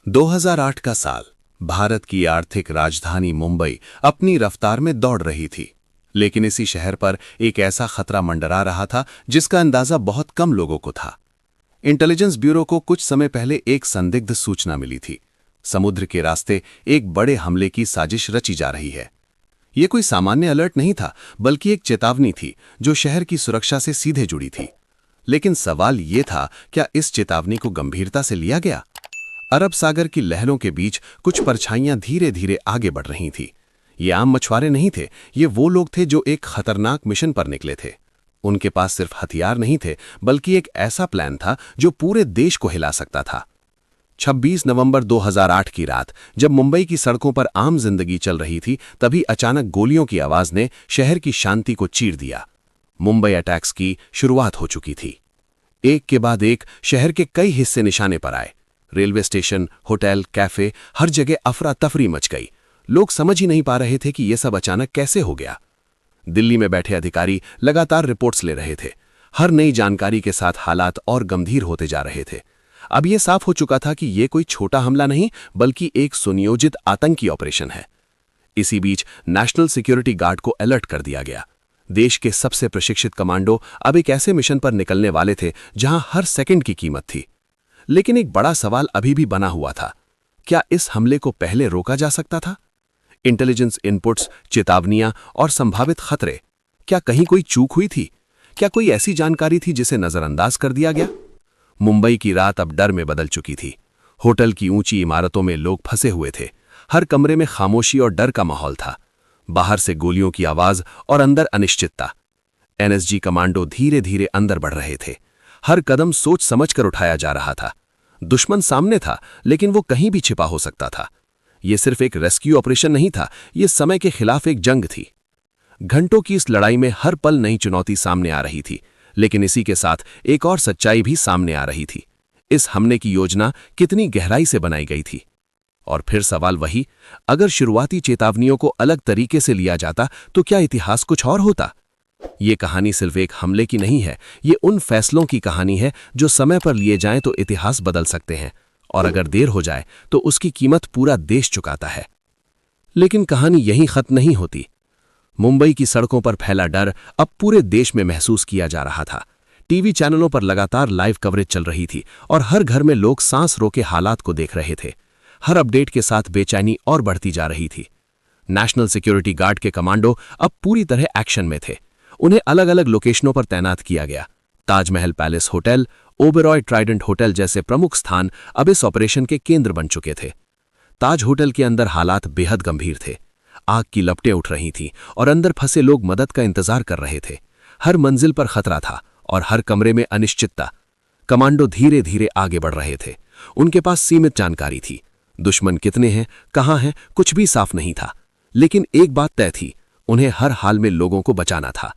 2008 का साल। भारत की आर्थिक राजधानी मुंबई अपनी रफ्तार में दौड़ रही थी, लेकिन इसी शहर पर एक ऐसा खतरा मंडरा रहा था जिसका अंदाजा बहुत कम लोगों को था। इंटेलिजेंस ब्यूरो को कुछ समय पहले एक संदिग्ध सूचना मिली थी। समुद्र के रास्ते एक बड़े हमले की साजिश रची जा रही है। यह कोई सामान्य अलर्ट नहीं था, बल्कि एक चेतावनी थी जो शहर की सुरक्षा से सीधे जुड़ी थी। लेकिन सवाल यह था, क्या इस चेतावनी को गंभीरता से लिया गया? अरब सागर की लहरों के बीच कुछ परछाइयां धीरे धीरे आगे बढ़ रही थीं। ये आम मछुआरे नहीं थे, ये वो लोग थे जो एक खतरनाक मिशन पर निकले थे। उनके पास सिर्फ हथियार नहीं थे, बल्कि एक ऐसा प्लान था जो पूरे देश को हिला सकता था। 26 नवंबर 2008 की रात, जब मुंबई की सड़कों पर आम जिंदगी चल रही थी, तभी अचानक गोलियों की आवाज ने शहर की शांति को चीर दिया। मुंबई अटैक्स की शुरुआत हो चुकी थी। एक के बाद एक शहर के कई हिस्से निशाने पर आए। रेलवे स्टेशन, होटल, कैफे, हर जगह अफरा तफरी मच गई। लोग समझ ही नहीं पा रहे थे कि यह सब अचानक कैसे हो गया। दिल्ली में बैठे अधिकारी लगातार रिपोर्ट्स ले रहे थे। हर नई जानकारी के साथ हालात और गंभीर होते जा रहे थे। अब यह साफ हो चुका था कि यह कोई छोटा हमला नहीं, बल्कि एक सुनियोजित आतंकी ऑपरेशन है। इसी बीच नेशनल सिक्योरिटी गार्ड को अलर्ट कर दिया गया। देश के सबसे प्रशिक्षित कमांडो अब एक ऐसे मिशन पर निकलने वाले थे जहां हर सेकंड की कीमत थी। लेकिन एक बड़ा सवाल अभी भी बना हुआ था। क्या इस हमले को पहले रोका जा सकता था? इंटेलिजेंस इनपुट्स, चेतावनियां और संभावित खतरे, क्या कहीं कोई चूक हुई थी? क्या कोई ऐसी जानकारी थी जिसे नजरअंदाज कर दिया गया? मुंबई की रात अब डर में बदल चुकी थी। होटल की ऊंची इमारतों में लोग फंसे हुए थे। हर कमरे में खामोशी और डर का माहौल था। बाहर से गोलियों की आवाज और अंदर अनिश्चितता। एनएसजी कमांडो धीरे धीरे अंदर बढ़ रहे थे। हर कदम सोच समझकर उठाया जा रहा था। दुश्मन सामने था, लेकिन वो कहीं भी छिपा हो सकता था। यह सिर्फ एक रेस्क्यू ऑपरेशन नहीं था, यह समय के खिलाफ एक जंग थी। घंटों की इस लड़ाई में हर पल नई चुनौती सामने आ रही थी, लेकिन इसी के साथ एक और सच्चाई भी सामने आ रही थी। इस हमले की योजना कितनी गहराई से बनाई गई थी? और फिर सवाल वही, अगर शुरुआती चेतावनियों को अलग तरीके से लिया जाता तो क्या इतिहास कुछ और होता? ये कहानी सिर्फ एक हमले की नहीं है, ये उन फैसलों की कहानी है जो समय पर लिए जाएं तो इतिहास बदल सकते हैं, और अगर देर हो जाए तो उसकी कीमत पूरा देश चुकाता है। लेकिन कहानी यहीं खत्म नहीं होती। मुंबई की सड़कों पर फैला डर अब पूरे देश में महसूस किया जा रहा था। टीवी चैनलों पर लगातार लाइव कवरेज चल रही थी और हर घर में लोग सांस रोके हालात को देख रहे थे। हर अपडेट के साथ बेचैनी और बढ़ती जा रही थी। नेशनल सिक्योरिटी गार्ड के कमांडो अब पूरी तरह एक्शन में थे। उन्हें अलग अलग लोकेशनों पर तैनात किया गया। Taj Mahal palace hotel, Oberoi Trident hotel जैसे प्रमुख स्थान अब इस ऑपरेशन के केंद्र बन चुके थे। ताज होटल के अंदर हालात बेहद गंभीर थे। आग की लपटें उठ रही थीं और अंदर फंसे लोग मदद का इंतजार कर रहे थे। हर मंजिल पर खतरा था और हर कमरे में अनिश्चितता। कमांडो धीरे धीरे आगे बढ़ रहे थे। उनके पास सीमित जानकारी थी। दुश्मन कितने हैं, कहां हैं, कुछ भी साफ नहीं था। लेकिन एक बात तय थी, उन्हें हर हाल में लोगों को बचाना था।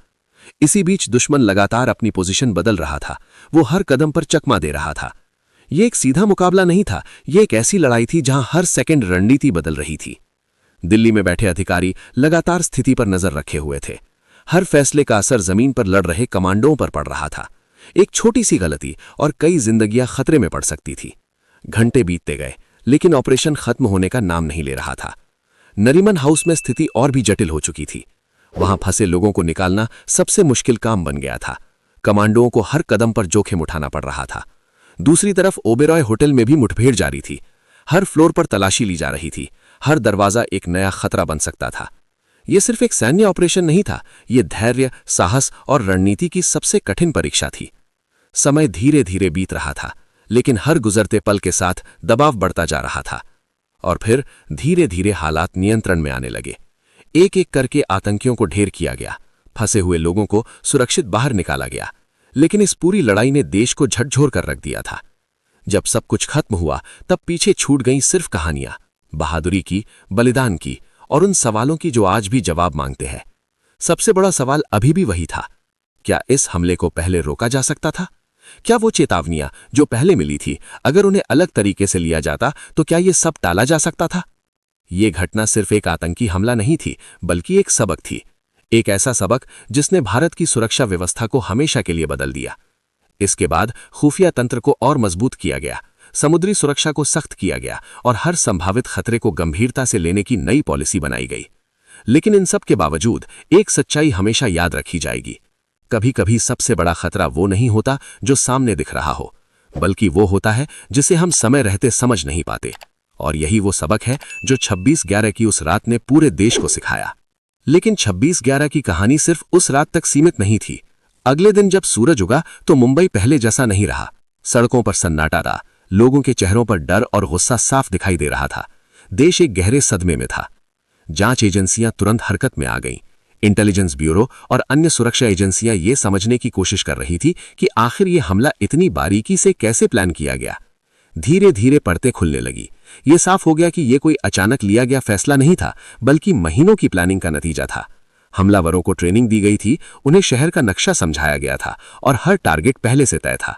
इसी बीच दुश्मन लगातार अपनी पोजीशन बदल रहा था। वो हर कदम पर चकमा दे रहा था। यह एक सीधा मुकाबला नहीं था, यह एक ऐसी लड़ाई थी जहां हर सेकंड रणनीति बदल रही थी। दिल्ली में बैठे अधिकारी लगातार स्थिति पर नजर रखे हुए थे। हर फैसले का असर जमीन पर लड़ रहे कमांडों पर पड़ रहा था। एक छोटी सी गलती और कई जिंदगियां खतरे में पड़ सकती थी। घंटे बीतते गए, लेकिन ऑपरेशन खत्म होने का नाम नहीं ले रहा था। नरीमन हाउस में स्थिति और भी जटिल हो चुकी थी। वहां फंसे लोगों को निकालना सबसे मुश्किल काम बन गया था। कमांडोओं को हर कदम पर जोखिम उठाना पड़ रहा था। दूसरी तरफ ओबेरॉय होटल में भी मुठभेड़ जारी थी। हर फ्लोर पर तलाशी ली जा रही थी। हर दरवाजा एक नया खतरा बन सकता था। यह सिर्फ एक सैन्य ऑपरेशन नहीं था, यह धैर्य, साहस और रणनीति की सबसे कठिन परीक्षा थी। समय धीरे धीरे बीत रहा था, लेकिन हर गुजरते पल के साथ दबाव बढ़ता जा रहा था। और फिर धीरे धीरे हालात नियंत्रण में आने लगे। एक एक करके आतंकियों को ढेर किया गया। फंसे हुए लोगों को सुरक्षित बाहर निकाला गया। लेकिन इस पूरी लड़ाई ने देश को झकझोर कर रख दिया था। जब सब कुछ खत्म हुआ, तब पीछे छूट गई सिर्फ कहानियां, बहादुरी की, बलिदान की और उन सवालों की जो आज भी जवाब मांगते हैं। सबसे बड़ा सवाल अभी भी वही था, क्या इस हमले को पहले रोका जा सकता था? क्या वो चेतावनियां जो पहले मिली थी, अगर उन्हें अलग तरीके से लिया जाता तो क्या ये सब टाला जा सकता था? ये घटना सिर्फ एक आतंकी हमला नहीं थी, बल्कि एक सबक थी। एक ऐसा सबक जिसने भारत की सुरक्षा व्यवस्था को हमेशा के लिए बदल दिया। इसके बाद खुफिया तंत्र को और मजबूत किया गया। समुद्री सुरक्षा को सख्त किया गया और हर संभावित खतरे को गंभीरता से लेने की नई पॉलिसी बनाई गई। लेकिन इन सब के बावजूद एक सच्चाई हमेशा याद रखी जाएगी। कभी कभी सबसे बड़ा खतरा वो नहीं होता जो सामने दिख रहा हो, बल्कि वो होता है जिसे हम समय रहते समझ नहीं पाते। और यही वो सबक है जो 26/11 की उस रात ने पूरे देश को सिखाया। लेकिन 26/11 की कहानी सिर्फ उस रात तक सीमित नहीं थी। अगले दिन जब सूरज उगा तो मुंबई पहले जैसा नहीं रहा। सड़कों पर सन्नाटा था, लोगों के चेहरों पर डर और गुस्सा साफ दिखाई दे रहा था। देश एक गहरे सदमे में था। जांच एजेंसियां तुरंत हरकत में आ गईं। इंटेलिजेंस ब्यूरो और अन्य सुरक्षा एजेंसियां ये समझने की कोशिश कर रही थी कि आखिर ये हमला इतनी बारीकी से कैसे प्लान किया गया। धीरे धीरे परतें खुलने लगी। ये साफ हो गया कि ये कोई अचानक लिया गया फैसला नहीं था, बल्कि महीनों की प्लानिंग का नतीजा था। हमलावरों को ट्रेनिंग दी गई थी, उन्हें शहर का नक्शा समझाया गया था और हर टारगेट पहले से तय था।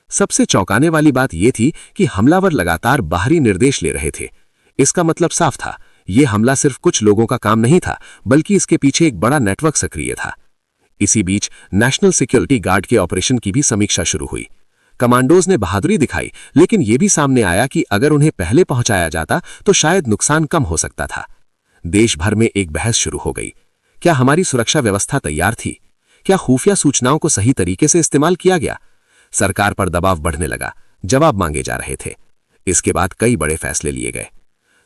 सबसे चौंकाने वाली बात यह थी कि हमलावर लगातार बाहरी निर्देश ले रहे थे। इसका मतलब साफ था, यह हमला सिर्फ कुछ लोगों का काम नहीं था, बल्कि इसके पीछे एक बड़ा नेटवर्क सक्रिय था। इसी बीच नेशनल सिक्योरिटी गार्ड के ऑपरेशन की भी समीक्षा शुरू हुई। कमांडोज ने बहादुरी दिखाई, लेकिन यह भी सामने आया कि अगर उन्हें पहले पहुंचाया जाता तो शायद नुकसान कम हो सकता था। देश भर में एक बहस शुरू हो गई। क्या हमारी सुरक्षा व्यवस्था तैयार थी? क्या खुफिया सूचनाओं को सही तरीके से इस्तेमाल किया गया? सरकार पर दबाव बढ़ने लगा, जवाब मांगे जा रहे थे। इसके बाद कई बड़े फैसले लिए गए।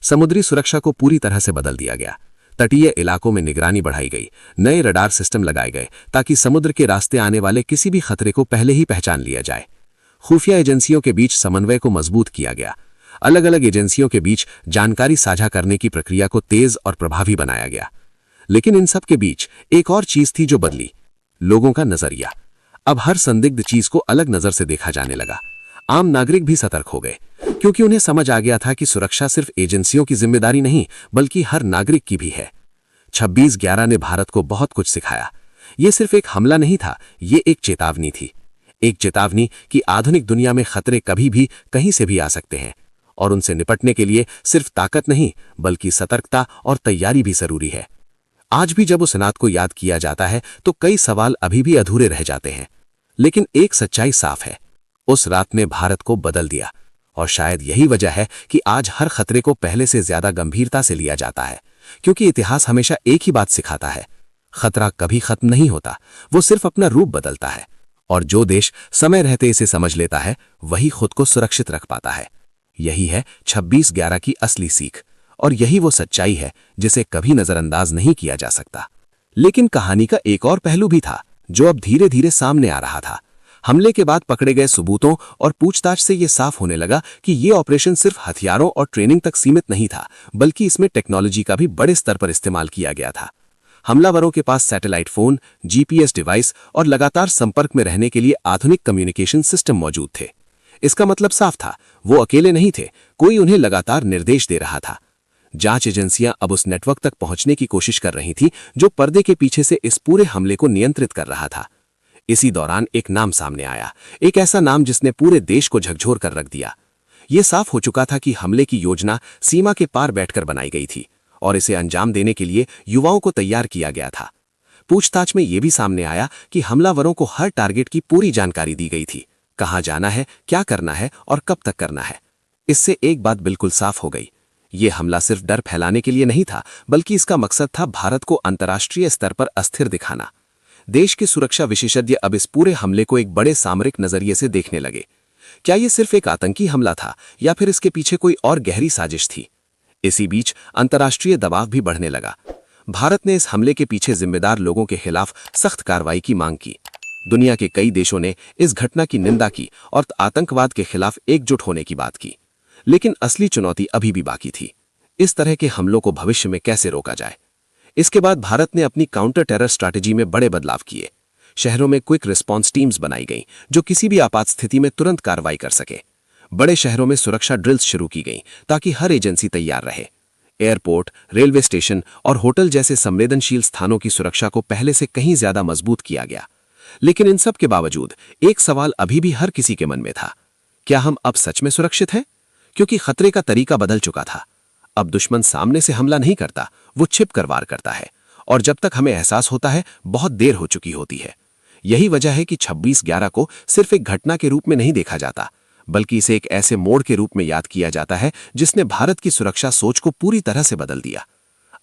समुद्री सुरक्षा को पूरी तरह से बदल दिया गया। तटीय इलाकों में निगरानी बढ़ाई गई, नए रडार सिस्टम लगाए गए ताकि समुद्र के रास्ते आने वाले किसी भी खतरे को पहले ही पहचान लिया जाए। खुफिया एजेंसियों के बीच समन्वय को मजबूत किया गया। अलग अलग एजेंसियों के बीच जानकारी साझा करने की प्रक्रिया को तेज और प्रभावी बनाया गया। लेकिन इन सब के बीच एक और चीज थी जो बदली, लोगों का नजरिया। अब हर संदिग्ध चीज को अलग नजर से देखा जाने लगा। आम नागरिक भी सतर्क हो गए, क्योंकि उन्हें समझ आ गया था कि सुरक्षा सिर्फ एजेंसियों की जिम्मेदारी नहीं, बल्कि हर नागरिक की भी है। 26/11 ने भारत को बहुत कुछ सिखाया। यह सिर्फ एक हमला नहीं था, ये एक चेतावनी थी। एक चेतावनी कि आधुनिक दुनिया में खतरे कभी भी कहीं से भी आ सकते हैं, और उनसे निपटने के लिए सिर्फ ताकत नहीं, बल्कि सतर्कता और तैयारी भी जरूरी है। आज भी जब उस रात को याद किया जाता है तो कई सवाल अभी भी अधूरे रह जाते हैं। लेकिन एक सच्चाई साफ है, उस रात ने भारत को बदल दिया। और शायद यही वजह है कि आज हर खतरे को पहले से ज्यादा गंभीरता से लिया जाता है, क्योंकि इतिहास हमेशा एक ही बात सिखाता है, खतरा कभी खत्म नहीं होता, वो सिर्फ अपना रूप बदलता है। और जो देश समय रहते इसे समझ लेता है, वही खुद को सुरक्षित रख पाता है। यही है 26/11 की असली सीख, और यही वो सच्चाई है जिसे कभी नजरअंदाज नहीं किया जा सकता। लेकिन कहानी का एक और पहलू भी था जो अब धीरे धीरे सामने आ रहा था। हमले के बाद पकड़े गए सबूतों और पूछताछ से यह साफ होने लगा कि यह ऑपरेशन सिर्फ हथियारों और ट्रेनिंग तक सीमित नहीं था, बल्कि इसमें टेक्नोलॉजी का भी बड़े स्तर पर इस्तेमाल किया गया था। हमलावरों के पास सैटेलाइट फोन, जीपीएस डिवाइस और लगातार संपर्क में रहने के लिए आधुनिक कम्युनिकेशन सिस्टम मौजूद थे। इसका मतलब साफ था, वो अकेले नहीं थे, कोई उन्हें लगातार निर्देश दे रहा था। जांच एजेंसियां अब उस नेटवर्क तक पहुंचने की कोशिश कर रही थी जो पर्दे के पीछे से इस पूरे हमले को नियंत्रित कर रहा था। इसी दौरान एक नाम सामने आया, एक ऐसा नाम जिसने पूरे देश को झकझोर कर रख दिया। यह साफ हो चुका था कि हमले की योजना सीमा के पार बैठकर बनाई गई थी, और इसे अंजाम देने के लिए युवाओं को तैयार किया गया था। पूछताछ में यह भी सामने आया कि हमलावरों को हर टारगेट की पूरी जानकारी दी गई थी, कहां जाना है, क्या करना है और कब तक करना है। इससे एक बात बिल्कुल साफ हो गई, यह हमला सिर्फ डर फैलाने के लिए नहीं था, बल्कि इसका मकसद था भारत को अंतर्राष्ट्रीय स्तर पर अस्थिर दिखाना। देश के सुरक्षा विशेषज्ञ अब इस पूरे हमले को एक बड़े सामरिक नजरिए से देखने लगे। क्या यह सिर्फ एक आतंकी हमला था, या फिर इसके पीछे कोई और गहरी साजिश थी? इसी बीच अंतर्राष्ट्रीय दबाव भी बढ़ने लगा। भारत ने इस हमले के पीछे जिम्मेदार लोगों के खिलाफ सख्त कार्रवाई की मांग की। दुनिया के कई देशों ने इस घटना की निंदा की और आतंकवाद के खिलाफ एकजुट होने की बात की। लेकिन असली चुनौती अभी भी बाकी थी, इस तरह के हमलों को भविष्य में कैसे रोका जाए। इसके बाद भारत ने अपनी काउंटर टेरर स्ट्रैटेजी में बड़े बदलाव किए। शहरों में क्विक रिस्पांस टीम्स बनाई गईं, जो किसी भी आपात स्थिति में तुरंत कार्रवाई कर सके। बड़े शहरों में सुरक्षा ड्रिल्स शुरू की गईं, ताकि हर एजेंसी तैयार रहे। एयरपोर्ट, रेलवे स्टेशन और होटल जैसे संवेदनशील स्थानों की सुरक्षा को पहले से कहीं ज्यादा मजबूत किया गया। लेकिन इन सब के बावजूद एक सवाल अभी भी हर किसी के मन में था, क्या हम अब सच में सुरक्षित हैं? क्योंकि खतरे का तरीका बदल चुका था। अब दुश्मन सामने से हमला नहीं करता, वो छिप कर वार करता है, और जब तक हमें एहसास होता है, बहुत देर हो चुकी होती है। यही वजह है कि 26/11 को सिर्फ एक घटना के रूप में नहीं देखा जाता, बल्कि इसे एक ऐसे मोड़ के रूप में याद किया जाता है जिसने भारत की सुरक्षा सोच को पूरी तरह से बदल दिया।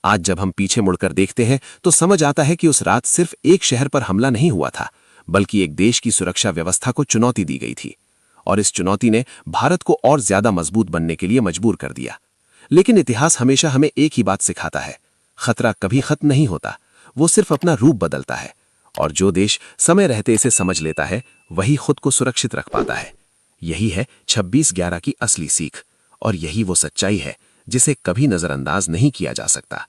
आज जब हम पीछे मुड़कर देखते हैं तो समझ आता है कि उस रात सिर्फ एक शहर पर हमला नहीं हुआ था, बल्कि एक देश की सुरक्षा व्यवस्था को चुनौती दी गई थी। और इस चुनौती ने भारत को और ज्यादा मजबूत बनने के लिए मजबूर कर दिया। लेकिन इतिहास हमेशा हमें एक ही बात सिखाता है, खतरा कभी खत्म नहीं होता, वो सिर्फ अपना रूप बदलता है। और जो देश समय रहते इसे समझ लेता है वही खुद को सुरक्षित रख पाता है। यही है 26/11 की असली सीख, और यही वो सच्चाई है जिसे कभी नजरअंदाज नहीं किया जा सकता।